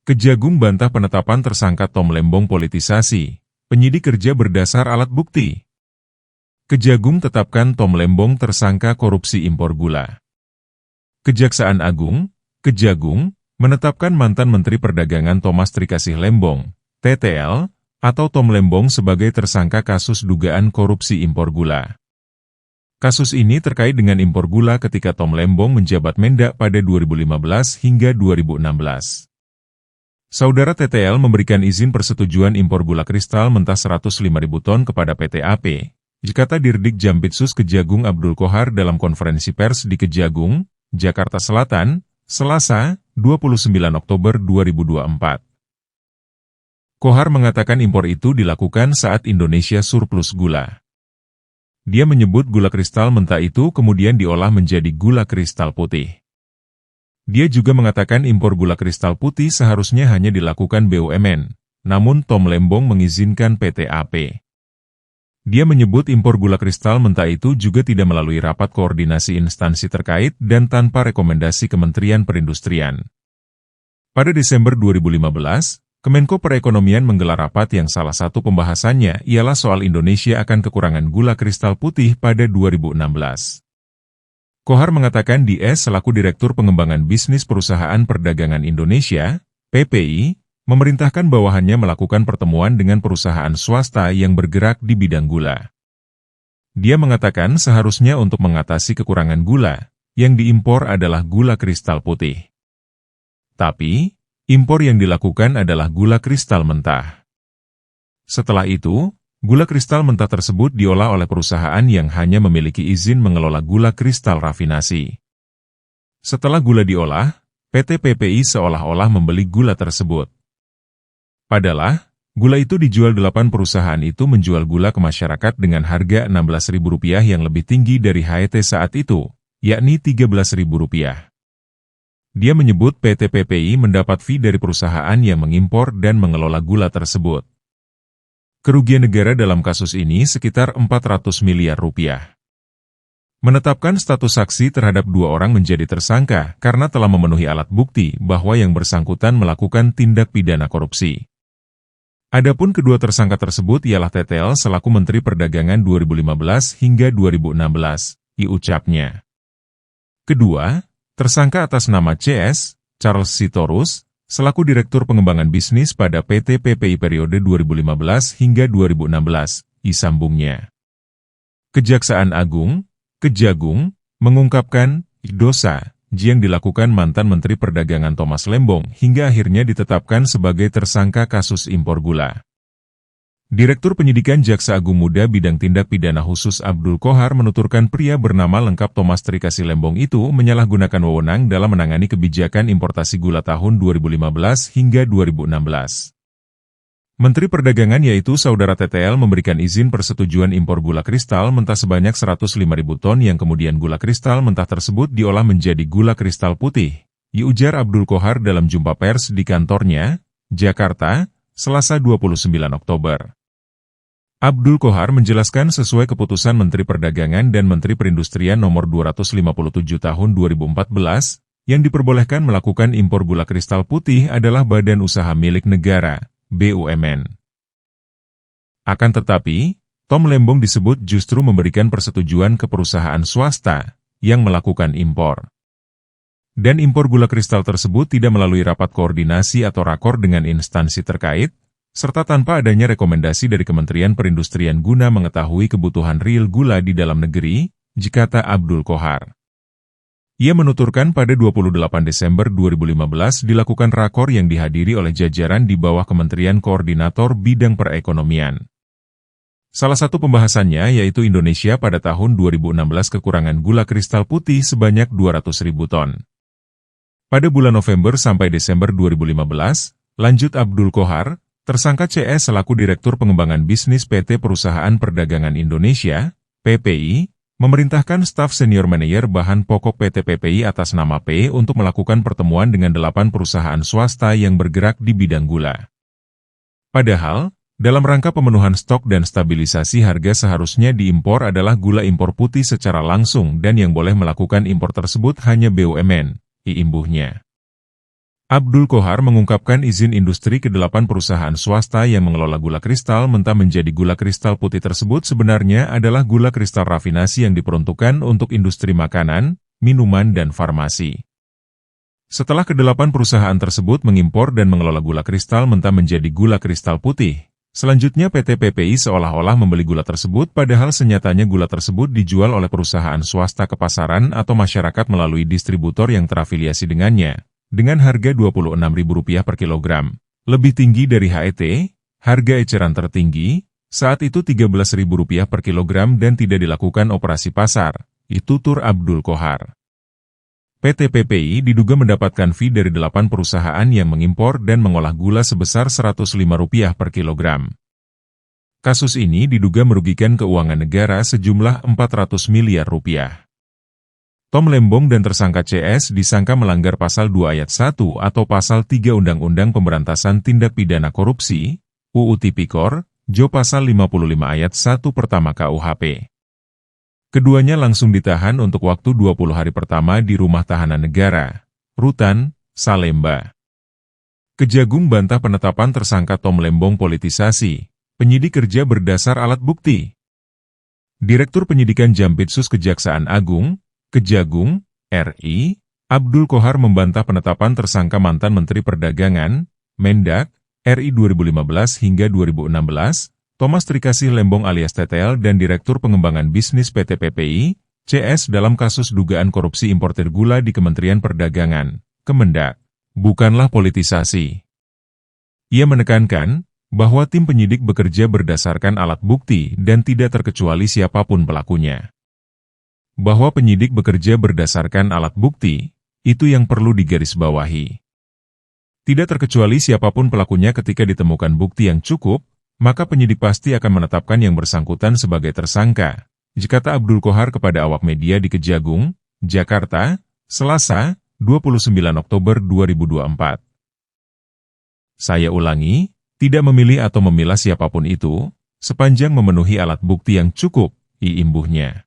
Kejagung bantah penetapan tersangka Tom Lembong politisasi. Penyidik kerja berdasar alat bukti. Kejagung tetapkan Tom Lembong tersangka korupsi impor gula. Kejaksaan Agung, Kejagung, menetapkan mantan Menteri Perdagangan Thomas Trikasih Lembong, TTL, atau Tom Lembong sebagai tersangka kasus dugaan korupsi impor gula. Kasus ini terkait dengan impor gula ketika Tom Lembong menjabat Mendak pada 2015 hingga 2016. Saudara TTL memberikan izin persetujuan impor gula kristal mentah 105.000 ton kepada PT AP, kata Dirdik Jampitsus Kejagung Abdul Qohar dalam konferensi pers di Kejagung, Jakarta Selatan, Selasa, 29 Oktober 2024. Qohar mengatakan impor itu dilakukan saat Indonesia surplus gula. Dia menyebut gula kristal mentah itu kemudian diolah menjadi gula kristal putih. Dia juga mengatakan impor gula kristal putih seharusnya hanya dilakukan BUMN, namun Tom Lembong mengizinkan PT AP. Dia menyebut impor gula kristal mentah itu juga tidak melalui rapat koordinasi instansi terkait dan tanpa rekomendasi Kementerian Perindustrian. Pada Desember 2015, Kemenko Perekonomian menggelar rapat yang salah satu pembahasannya ialah soal Indonesia akan kekurangan gula kristal putih pada 2016. Qohar mengatakan dia selaku Direktur Pengembangan Bisnis Perusahaan Perdagangan Indonesia, PPI, memerintahkan bawahannya melakukan pertemuan dengan perusahaan swasta yang bergerak di bidang gula. Dia mengatakan seharusnya untuk mengatasi kekurangan gula, yang diimpor adalah gula kristal putih. Tapi, impor yang dilakukan adalah gula kristal mentah. Setelah itu, gula kristal mentah tersebut diolah oleh perusahaan yang hanya memiliki izin mengelola gula kristal rafinasi. Setelah gula diolah, PT PPI seolah-olah membeli gula tersebut. Padahal, gula itu dijual 8 perusahaan itu menjual gula ke masyarakat dengan harga Rp16.000 yang lebih tinggi dari HET saat itu, yakni Rp13.000. Dia menyebut PT PPI mendapat fee dari perusahaan yang mengimpor dan mengelola gula tersebut. Kerugian negara dalam kasus ini sekitar Rp400 miliar. Menetapkan status saksi terhadap 2 orang menjadi tersangka karena telah memenuhi alat bukti bahwa yang bersangkutan melakukan tindak pidana korupsi. Adapun kedua tersangka tersebut ialah TTL selaku Menteri Perdagangan 2015 hingga 2016, diucapnya. Kedua, tersangka atas nama CS, Charles Sitorus, selaku Direktur Pengembangan Bisnis pada PT PPI periode 2015 hingga 2016, disambungnya. Kejaksaan Agung, Kejagung, mengungkapkan dosa yang dilakukan mantan Menteri Perdagangan Thomas Lembong hingga akhirnya ditetapkan sebagai tersangka kasus impor gula. Direktur Penyidikan Jaksa Agung Muda Bidang Tindak Pidana Khusus Abdul Qohar menuturkan pria bernama lengkap Thomas Trikasih Lembong itu menyalahgunakan wewenang dalam menangani kebijakan importasi gula tahun 2015 hingga 2016. Menteri Perdagangan yaitu Saudara TTL memberikan izin persetujuan impor gula kristal mentah sebanyak 105.000 ton yang kemudian gula kristal mentah tersebut diolah menjadi gula kristal putih, diujar Abdul Qohar dalam jumpa pers di kantornya, Jakarta, Selasa 29 Oktober. Abdul Qohar menjelaskan sesuai keputusan Menteri Perdagangan dan Menteri Perindustrian nomor 257 tahun 2014, yang diperbolehkan melakukan impor gula kristal putih adalah badan usaha milik negara, BUMN. Akan tetapi, Tom Lembong disebut justru memberikan persetujuan ke perusahaan swasta yang melakukan impor. Dan impor gula kristal tersebut tidak melalui rapat koordinasi atau rakor dengan instansi terkait, serta tanpa adanya rekomendasi dari Kementerian Perindustrian guna mengetahui kebutuhan real gula di dalam negeri, kata Abdul Qohar. Ia menuturkan pada 28 Desember 2015 dilakukan rakor yang dihadiri oleh jajaran di bawah Kementerian Koordinator Bidang Perekonomian. Salah satu pembahasannya yaitu Indonesia pada tahun 2016 kekurangan gula kristal putih sebanyak 200.000 ton. Pada bulan November sampai Desember 2015, lanjut Abdul Qohar, tersangka CS selaku Direktur Pengembangan Bisnis PT Perusahaan Perdagangan Indonesia, PPI, memerintahkan staf senior manajer bahan pokok PT PPI atas nama P untuk melakukan pertemuan dengan 8 perusahaan swasta yang bergerak di bidang gula. Padahal, dalam rangka pemenuhan stok dan stabilisasi harga seharusnya diimpor adalah gula impor putih secara langsung dan yang boleh melakukan impor tersebut hanya BUMN, imbuhnya. Abdul Qohar mengungkapkan izin industri ke 8 perusahaan swasta yang mengelola gula kristal mentah menjadi gula kristal putih tersebut sebenarnya adalah gula kristal rafinasi yang diperuntukkan untuk industri makanan, minuman dan farmasi. Setelah ke-8 perusahaan tersebut mengimpor dan mengelola gula kristal mentah menjadi gula kristal putih, selanjutnya PT PPI seolah-olah membeli gula tersebut padahal senyatanya gula tersebut dijual oleh perusahaan swasta ke pasaran atau masyarakat melalui distributor yang terafiliasi dengannya, dengan harga Rp26.000 per kilogram, lebih tinggi dari HET, harga eceran tertinggi, saat itu Rp13.000 per kilogram dan tidak dilakukan operasi pasar, tutur Abdul Qohar. PT PPI diduga mendapatkan fee dari 8 perusahaan yang mengimpor dan mengolah gula sebesar Rp105 per kilogram. Kasus ini diduga merugikan keuangan negara sejumlah Rp400 miliar. Tom Lembong dan tersangka CS disangka melanggar Pasal 2 Ayat 1 atau Pasal 3 Undang-Undang Pemberantasan Tindak Pidana Korupsi, UU Tipikor, Jo Pasal 55 Ayat 1 pertama KUHP. Keduanya langsung ditahan untuk waktu 20 hari pertama di Rumah Tahanan Negara, Rutan, Salemba. Kejagung bantah penetapan tersangka Tom Lembong politisasi, penyidik kerja berdasar alat bukti. Direktur Penyidikan Jampitsus Kejaksaan Agung, Kejagung, RI, Abdul Qohar membantah penetapan tersangka mantan Menteri Perdagangan, Mendak, RI 2015 hingga 2016, Thomas Trikasih Lembong alias TTL dan Direktur Pengembangan Bisnis PT PPI, CS dalam kasus dugaan korupsi importir gula di Kementerian Perdagangan, Kemendak, bukanlah politisasi. Ia menekankan bahwa tim penyidik bekerja berdasarkan alat bukti dan tidak terkecuali siapapun pelakunya. Bahwa penyidik bekerja berdasarkan alat bukti, itu yang perlu digarisbawahi. Tidak terkecuali siapapun pelakunya ketika ditemukan bukti yang cukup, maka penyidik pasti akan menetapkan yang bersangkutan sebagai tersangka, kata Abdul Qohar kepada awak media di Kejagung, Jakarta, Selasa, 29 Oktober 2024. Saya ulangi, tidak memilih atau memilah siapapun itu, sepanjang memenuhi alat bukti yang cukup, imbuhnya.